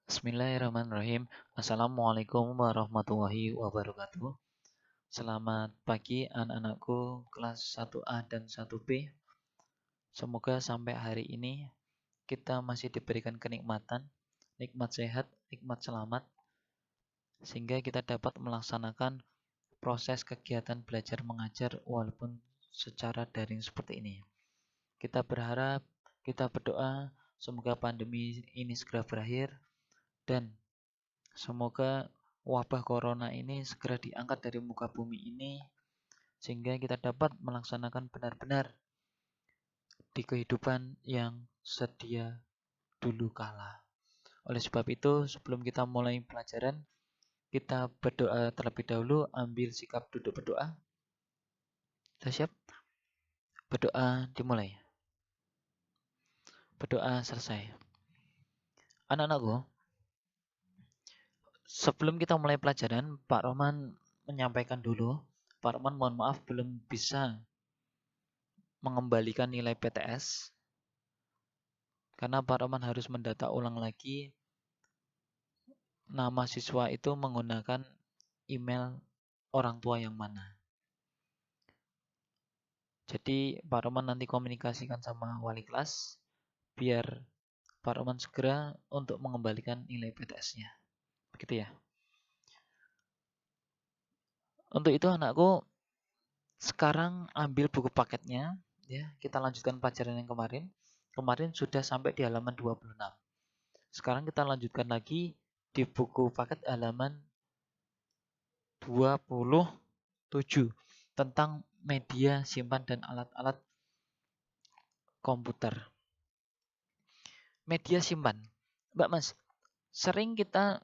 Bismillahirrahmanirrahim. Assalamualaikum warahmatullahi wabarakatuh. Selamat pagi anak-anakku kelas 1A dan 1B. Semoga sampai hari ini kita masih diberikan kenikmatan, nikmat sehat, nikmat selamat, sehingga kita dapat melaksanakan proses kegiatan belajar mengajar walaupun secara daring seperti ini. Kita berharap, kita berdoa, semoga pandemi ini segera berakhir dan semoga wabah corona ini segera diangkat dari muka bumi ini sehingga kita dapat melaksanakan benar-benar di kehidupan yang sedia dulu kala. Oleh sebab itu, sebelum kita mulai pelajaran, kita berdoa terlebih dahulu, ambil sikap duduk berdoa. Sudah siap? Berdoa dimulai. Berdoa selesai. Anak-anakku, sebelum kita mulai pelajaran, Pak Roman menyampaikan dulu. Pak Roman mohon maaf belum bisa mengembalikan nilai PTS karena Pak Roman harus mendata ulang lagi nama siswa itu menggunakan email orang tua yang mana. Jadi Pak Roman nanti komunikasikan sama wali kelas biar Pak Roman segera untuk mengembalikan nilai PTS-nya. Begitu ya. Untuk itu anakku sekarang ambil buku paketnya ya. Kita lanjutkan pelajaran yang kemarin. Kemarin sudah sampai di halaman 26. Sekarang kita lanjutkan lagi di buku paket halaman 27 tentang media simpan dan alat-alat komputer. Media simpan. Mbak Mas, sering kita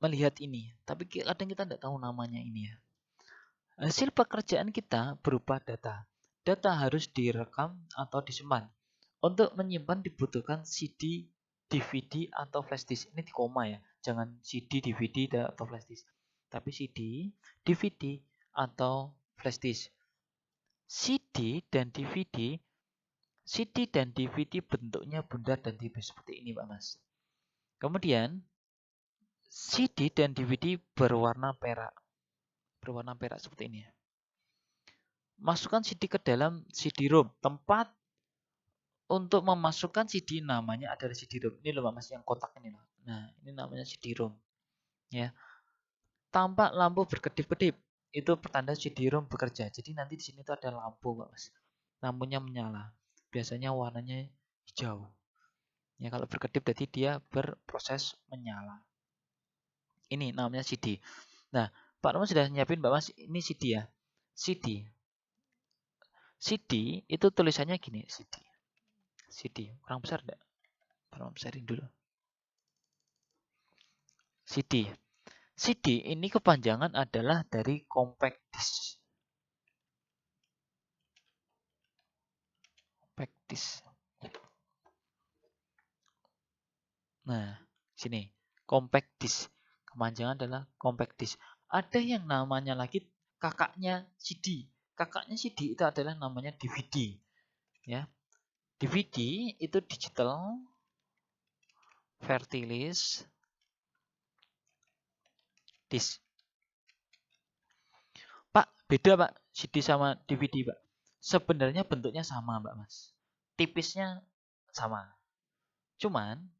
melihat ini, tapi kadang kita tidak tahu namanya ini ya. Hasil pekerjaan kita berupa data. Data harus direkam atau disimpan. Untuk menyimpan dibutuhkan CD, DVD, atau flash disk. Ini di koma ya, jangan CD, DVD, atau flash disk. Tapi CD, DVD, atau flash disk. CD dan DVD bentuknya bundar dan tipis seperti ini, Pak Mas. Kemudian CD dan DVD berwarna perak seperti ini. Masukkan CD ke dalam CD-ROM. Tempat untuk memasukkan CD namanya adalah CD-ROM. Ini loh Pak Mas yang kotak ini loh. Nah, ini namanya CD-ROM. Ya. Tampak lampu berkedip-kedip. Itu pertanda CD-ROM bekerja. Jadi nanti di sini tuh ada lampu, Pak Mas. Lampunya menyala. Biasanya warnanya hijau. Ya, kalau berkedip berarti dia berproses menyala. Ini namanya CD. Nah, Pak Romo sudah nyiapin Mbak Mas, ini CD ya. CD. CD itu tulisannya gini, CD. CD. Kurang besar enggak? Pak Romo besarin dulu. CD. CD ini kepanjangan adalah dari compact disc. Compact disc. Nah, sini. Compact disc. Kepanjangan adalah compact disc. Ada yang namanya lagi kakaknya CD. Kakaknya CD itu adalah namanya DVD. Ya. DVD itu digital vertilis disk. Pak, beda Pak CD sama DVD Pak. Sebenarnya bentuknya sama Mbak Mas. Tipisnya sama. Cuman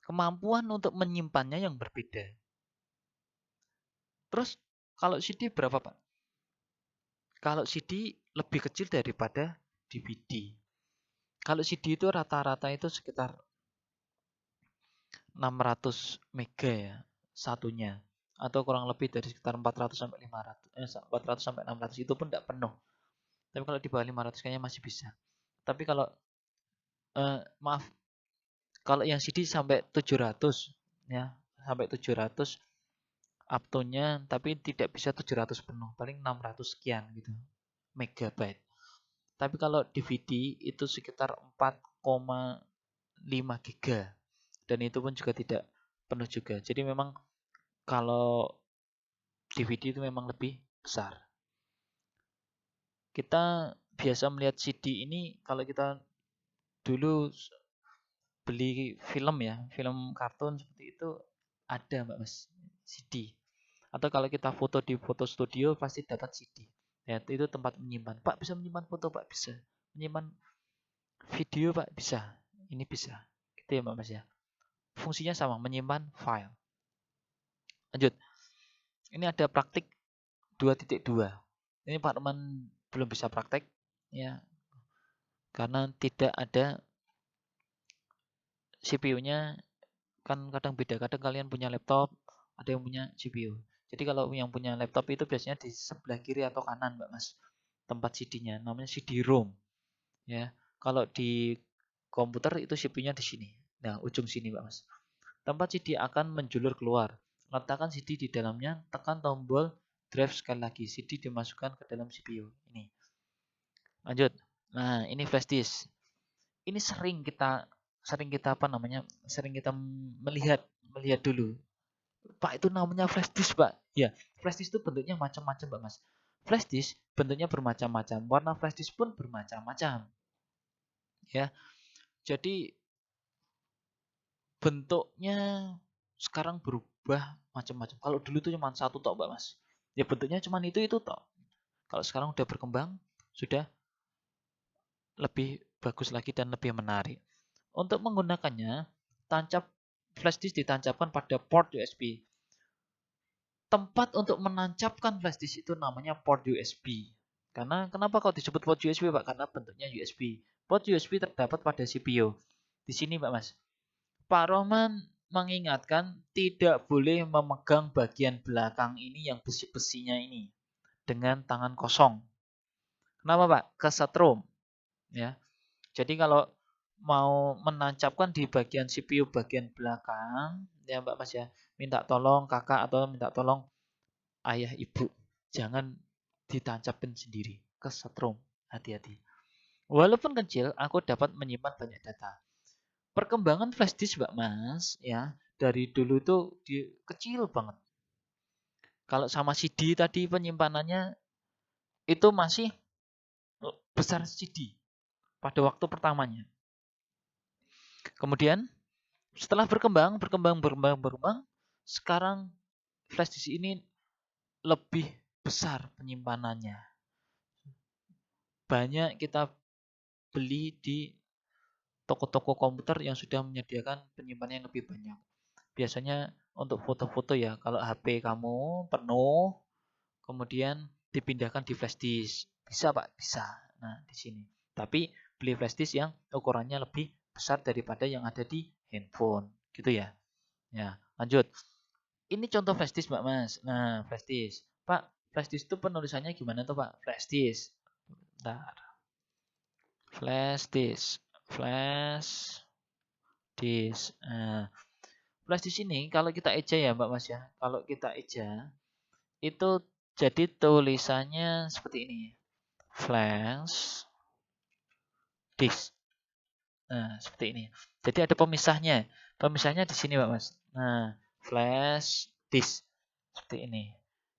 kemampuan untuk menyimpannya yang berbeda. Terus kalau CD berapa Pak? Kalau CD lebih kecil daripada DVD. Kalau CD itu rata-rata itu sekitar 600 mega ya satunya, atau kurang lebih dari sekitar 400 sampai 500 400 sampai 600 itu pun tidak penuh. Tapi kalau di bawah 500 kayaknya masih bisa. Tapi kalau maaf, kalau yang CD sampai 700 ya, sampai 700 up to-nya, tapi tidak bisa 700 penuh, paling 600 sekian gitu megabyte. Tapi kalau DVD itu sekitar 4,5 giga dan itu pun juga tidak penuh juga. Jadi memang kalau DVD itu memang lebih besar. Kita biasa melihat CD ini kalau kita dulu beli film ya, film kartun seperti itu ada Mbak Mas, CD. Atau kalau kita foto di foto studio pasti dapat CD. Ya, itu tempat menyimpan. Pak bisa menyimpan foto, Pak bisa. Menyimpan video, Pak bisa. Ini bisa. Gitu ya Mbak Mas ya. Fungsinya sama, menyimpan file. Lanjut. Ini ada praktik 2.2. Ini Pak Roman belum bisa praktek ya karena tidak ada CPU-nya, kan kadang beda. Kadang kalian punya laptop, ada yang punya GPU. Jadi kalau yang punya laptop itu biasanya di sebelah kiri atau kanan, Mbak Mas. Tempat CD-nya namanya CD-ROM ya. Kalau di komputer itu CPU-nya di sini. Nah, ujung sini, Mbak Mas. Tempat CD akan menjulur keluar. Letakkan CD di dalamnya, tekan tombol drive sekali lagi. CD dimasukkan ke dalam CPU. Ini. Lanjut. Nah, ini flash disk. Ini sering kita apa namanya? Sering kita melihat dulu. Pak itu namanya flash disk, Pak. Ya, flash disk itu bentuknya macam-macam, Pak Mas. Flash disk bentuknya bermacam-macam. Warna flash disk pun bermacam-macam. Ya. Jadi bentuknya sekarang berubah macam-macam. Kalau dulu itu cuma satu tok, Mbak Mas. Ya bentuknya cuma itu tok. Kalau sekarang udah berkembang, sudah lebih bagus lagi dan lebih menarik. Untuk menggunakannya, tancap flash disk ditancapkan pada port USB. Tempat untuk menancapkan flash disk itu namanya port USB. Karena kenapa kok disebut port USB, Pak? Karena bentuknya USB. Port USB terdapat pada CPU. Di sini, Pak Mas. Pak Roman mengingatkan tidak boleh memegang bagian belakang ini yang besi-besinya ini dengan tangan kosong. Kenapa, Pak? Kesetrum, ya. Jadi kalau mau menancapkan di bagian CPU bagian belakang, ya Mbak Mas ya, minta tolong kakak atau minta tolong ayah ibu, jangan ditancapin sendiri, kesetrum, hati-hati. Walaupun kecil, aku dapat menyimpan banyak data. Perkembangan flash disk Mbak Mas, ya dari dulu tuh kecil banget. Kalau sama CD tadi penyimpanannya itu masih besar CD pada waktu pertamanya. Kemudian setelah berkembang, sekarang flash disk ini lebih besar penyimpanannya. Banyak kita beli di toko-toko komputer yang sudah menyediakan penyimpanan yang lebih banyak. Biasanya untuk foto-foto ya, kalau HP kamu penuh, kemudian dipindahkan di flash disk. Bisa Pak? Bisa. Nah, di sini. Tapi beli flash disk yang ukurannya lebih besar daripada yang ada di handphone. Gitu ya. Ya, lanjut. Ini contoh flash disk, Mbak Mas. Nah, flash disk. Pak, flash disk itu penulisannya gimana tuh, Pak? Flash disk. Bentar. Flash disk. Flash disk. Nah, flash disk ini kalau kita eja ya, Mbak Mas ya. Kalau kita eja, itu jadi tulisannya seperti ini. Flash disk. Nah, seperti ini. Jadi ada pemisahnya. Pemisahnya di sini, Mbak Mas. Nah, flash disk. Seperti ini.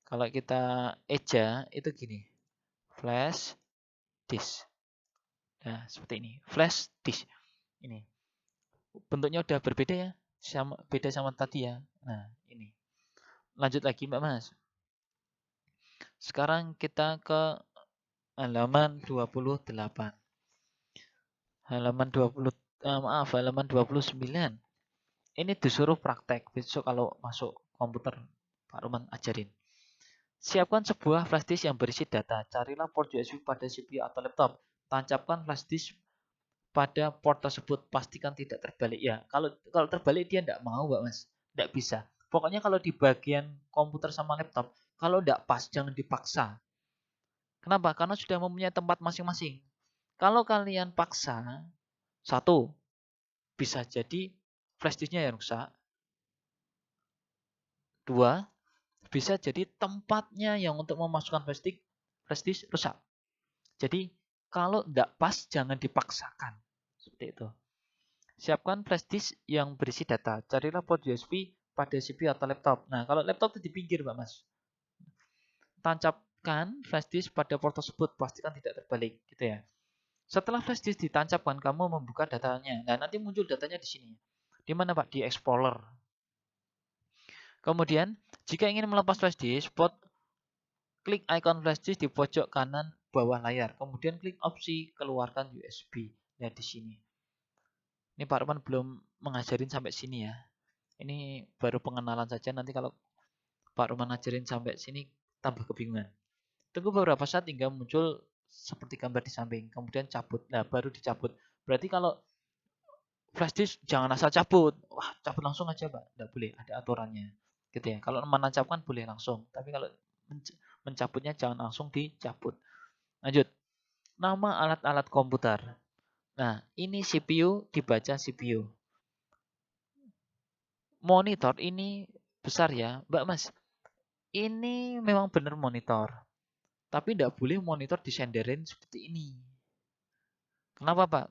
Kalau kita eja itu gini. Flash disk. Nah, seperti ini. Flash disk. Ini. Bentuknya udah berbeda ya. Beda sama tadi ya. Nah, ini. Lanjut lagi, Mbak Mas. Sekarang kita ke halaman 28. Halaman 20 halaman 29. Ini disuruh praktek besok kalau masuk komputer Pak Roman ajarin. Siapkan sebuah flash disk yang berisi data. Carilah port USB pada CPU atau laptop. Tancapkan flash disk pada port tersebut. Pastikan tidak terbalik ya. Kalau terbalik dia tidak mau, Mbak Mas. Tidak bisa. Pokoknya kalau di bagian komputer sama laptop, kalau tidak pas jangan dipaksa. Kenapa? Karena sudah mempunyai tempat masing-masing. Kalau kalian paksa, satu, bisa jadi flash disknya yang rusak. Dua, bisa jadi tempatnya yang untuk memasukkan flash disk rusak. Jadi kalau tidak pas jangan dipaksakan. Seperti itu. Siapkan flash disk yang berisi data. Carilah port USB pada CPU atau laptop. Nah, kalau laptop itu di pinggir, Pak Mas. Tancapkan flash disk pada port tersebut. Pastikan tidak terbalik, gitu ya. Setelah flash disk ditancapkan, kamu membuka datanya. Nah, nanti muncul datanya di sini. Di mana, Pak? Di Explorer. Kemudian, jika ingin melepas flash disk, klik icon flash disk di pojok kanan bawah layar. Kemudian klik opsi keluarkan USB. Nah, di sini. Ini Pak Roman belum mengajarin sampai sini ya. Ini baru pengenalan saja. Nanti kalau Pak Roman ngajarin sampai sini, tambah kebingungan. Tunggu beberapa saat hingga muncul seperti gambar di samping. Kemudian cabut. Nah, baru dicabut. Berarti kalau flash disk jangan asal cabut. Wah, cabut langsung aja, Pak. Tidak boleh, ada aturannya. Gitu ya. Kalau menancapkan boleh langsung, tapi kalau mencabutnya jangan langsung dicabut. Lanjut. Nama alat-alat komputer. Nah, ini CPU dibaca CPU. Monitor ini besar ya, Mbak Mas. Ini memang benar monitor. Tapi tidak boleh monitor disenderin seperti ini. Kenapa, Pak?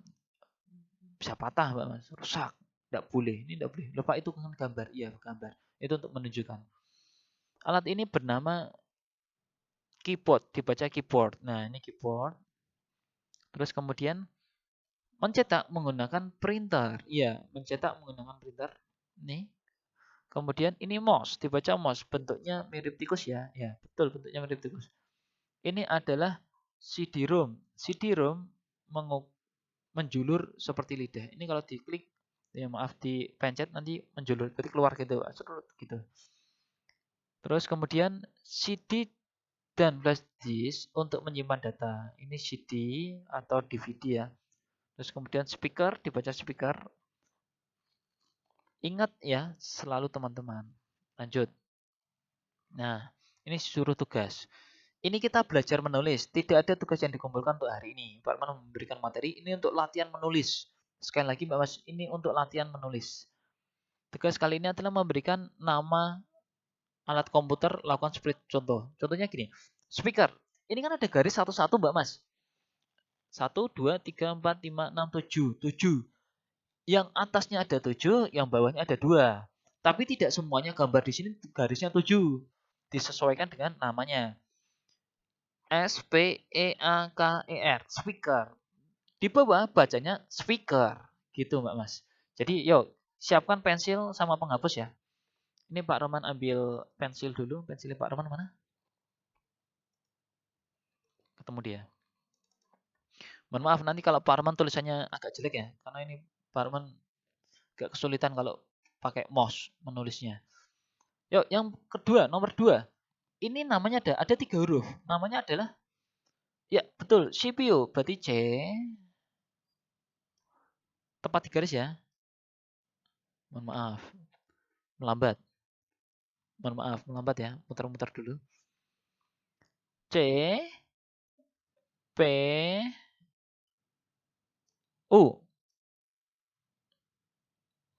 Bisa patah, Mbak Mas. Rusak. Tidak boleh. Ini tidak boleh. Lupa itu kan gambar. Iya, gambar. Itu untuk menunjukkan. Alat ini bernama keyboard. Dibaca keyboard. Nah, ini keyboard. Terus kemudian mencetak menggunakan printer. Iya, mencetak menggunakan printer. Nih. Kemudian ini mouse. Dibaca mouse. Bentuknya mirip tikus ya. Ya, betul bentuknya mirip tikus. Ini adalah CD-ROM. CD-ROM menjulur seperti lidah. Ini kalau diklik, ya maaf dipencet nanti menjulur, berarti keluar gitu, gitu. Terus kemudian CD dan flash disk untuk menyimpan data. Ini CD atau DVD ya. Terus kemudian speaker, dibaca speaker. Ingat ya, selalu teman-teman. Lanjut. Nah, ini suruh tugas. Ini kita belajar menulis. Tidak ada tugas yang dikumpulkan untuk hari ini. Pak Man memberikan materi ini untuk latihan menulis. Sekali lagi Mbak Mas, ini untuk latihan menulis. Tugas kali ini adalah memberikan nama alat komputer, lakukan seperti contoh. Contohnya gini, speaker. Ini kan ada garis satu-satu Mbak Mas. 1, 2, 3, 4, 5, 6, 7. 7. Yang atasnya ada 7, yang bawahnya ada 2. Tapi tidak semuanya gambar di sini garisnya 7. Disesuaikan dengan namanya. SPEAKER, speaker. Di bawah bacanya speaker, gitu Mbak Mas. Jadi yuk, siapkan pensil sama penghapus ya. Ini Pak Roman ambil pensil dulu. Pensilnya Pak Roman mana? Ketemu dia. Mohon maaf nanti kalau Pak Roman tulisannya agak jelek ya. Karena ini Pak Roman agak kesulitan kalau pakai mouse menulisnya. Yuk, yang kedua, nomor 2. Ini namanya ada 3 huruf. Namanya adalah, ya betul, CPU. Berarti C. Tepat di garis ya. Mohon maaf. Melambat. Mohon maaf, melambat ya. Muter-muter dulu. C, P, U.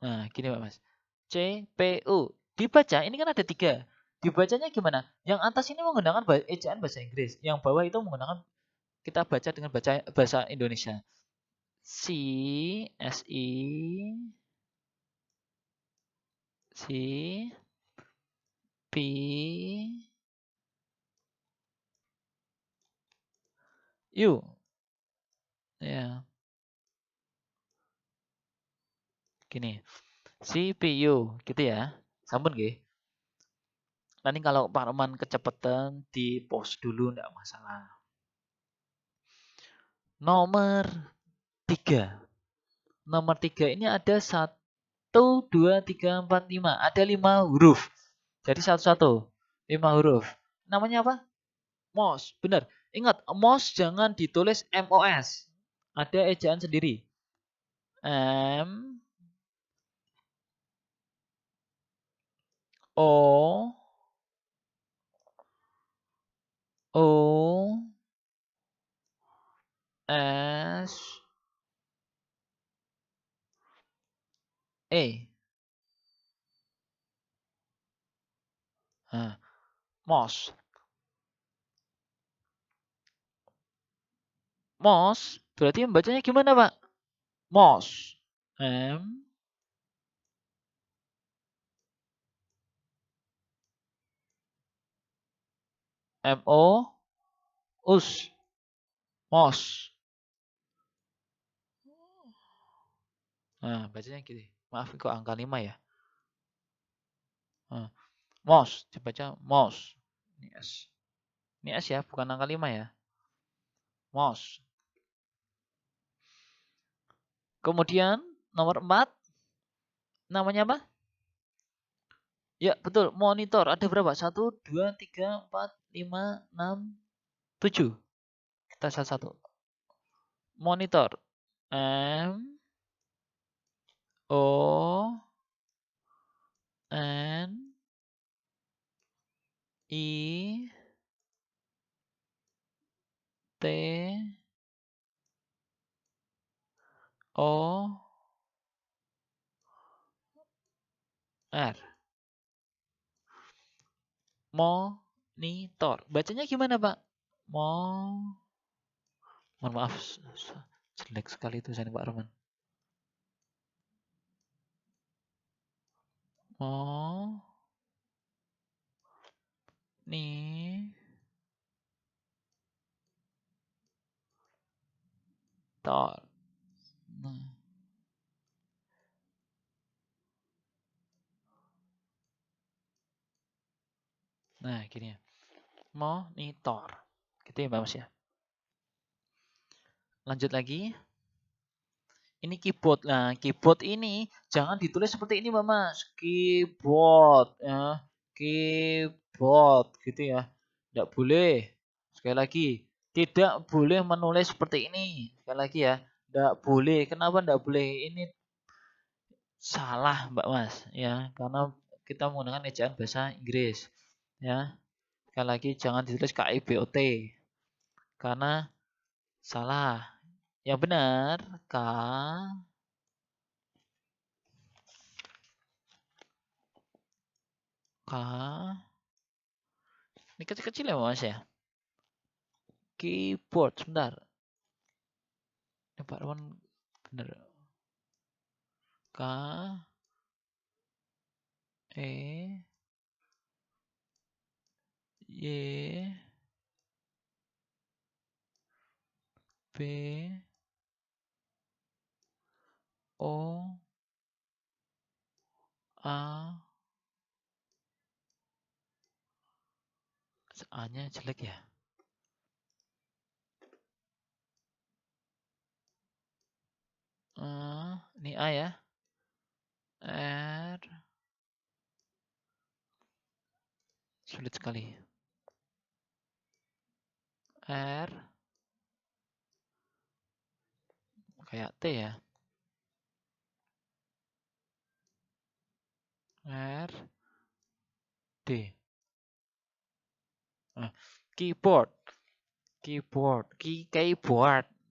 Nah, gini Pak Mas. C, P, U. Dibaca, ini kan ada 3. Dibacanya gimana? Yang atas ini menggunakan ejaan bahasa Inggris. Yang bawah itu menggunakan, kita baca dengan bahasa Indonesia. C, S, I, C, P, U. Ya, gini. CPU, gitu ya. Sampun nggih. Nanti kalau Pak Roman kecepatan di post dulu enggak masalah. Nomor 3. Nomor 3 ini ada 1, 2, 3, 4, 5. Ada 5 huruf. Jadi satu-satu. 5 huruf. Namanya apa? MOS. Benar. Ingat, MOS jangan ditulis MOS. Ada ejaan sendiri. M, O, O, S, E. Nah, MOS. MOS berarti membacanya gimana, Pak? MOS. M, M, O, US. MOS. Nah, bacanya gitu. Maaf, kok angka 5 ya. Nah, mouse, dibaca mouse. Ini S. Ini S ya, bukan angka 5 ya. Mouse. Kemudian nomor 4, namanya apa? Ya, betul, monitor. Ada berapa? 1, 2, 3, 4, 5, 6, 7. Kita satu-satu. Monitor. M O N I T O R. Monitor. Bacanya gimana, Pak? Mohon maaf, jelek sekali tulisan Pak Roman. Monitor. Nah, gini ya. Monitor. Gitu ya, Mbak Mas ya. Lanjut lagi. Ini keyboard. Nah, keyboard ini jangan ditulis seperti ini, Mbak Mas. Keyboard, ya. Keyboard, gitu ya. Tidak boleh. Sekali lagi, tidak boleh menulis seperti ini. Sekali lagi ya, tidak boleh. Kenapa tidak boleh? Ini salah, Mbak Mas. Ya, karena kita menggunakan ejaan bahasa Inggris. Ya, sekali lagi jangan ditulis KIBOT. Karena salah. Yang benar, K. Ini kecil-kecil ya, Mas ya. Keyboard, sebentar. Ini Pak Roman benar. K E Y B O A. A-nya jelek ya. Ini A ya. R. Sulit sekali. R. Kayak T ya. R. D. Keyboard. Keyboard.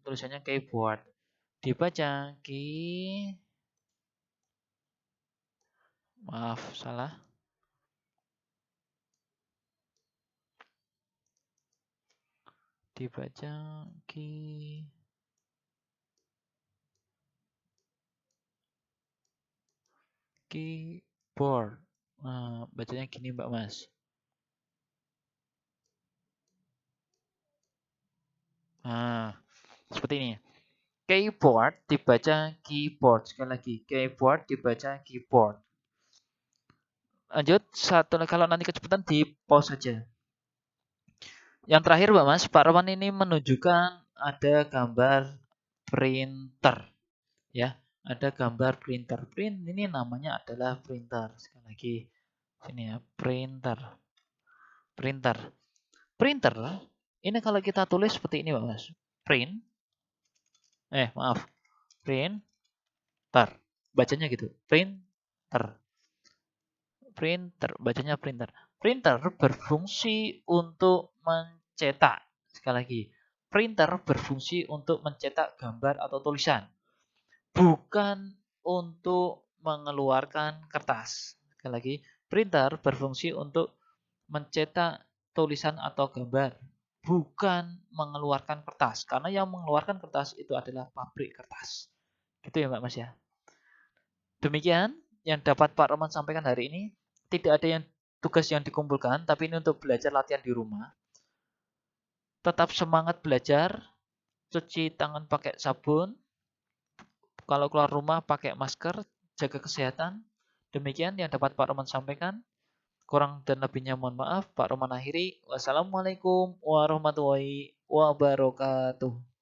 Tulisannya keyboard. Dibaca maaf, salah. Dibaca keyboard. Nah, bacanya gini, Mbak Mas. Nah, seperti ini. Keyboard dibaca keyboard. Sekali lagi, keyboard dibaca keyboard. Lanjut, kalau nanti kecepatan di pause saja. Yang terakhir, Mbak Mas, Pak Roman ini menunjukkan ada gambar printer. Ya, ada gambar printer. Print ini namanya adalah printer. Sekali lagi, sini ya, printer. Printer. Printer, ini kalau kita tulis seperti ini, Mbak Mas. Printer. Bacanya gitu. Printer. Bacanya printer. Printer berfungsi untuk mencetak. Sekali lagi, printer berfungsi untuk mencetak gambar atau tulisan, bukan untuk mengeluarkan kertas. Sekali lagi, printer berfungsi untuk mencetak tulisan atau gambar, bukan mengeluarkan kertas. Karena yang mengeluarkan kertas itu adalah pabrik kertas. Gitu ya, Mbak Mas ya. Demikian yang dapat Pak Roman sampaikan hari ini. Tidak ada tugas yang dikumpulkan, tapi ini untuk belajar latihan di rumah. Tetap semangat belajar, cuci tangan pakai sabun, Kalau keluar rumah pakai masker, jaga kesehatan. Demikian yang dapat Pak Roman sampaikan. Kurang dan lebihnya mohon maaf. Pak Roman akhiri. Wassalamualaikum warahmatullahi wabarakatuh.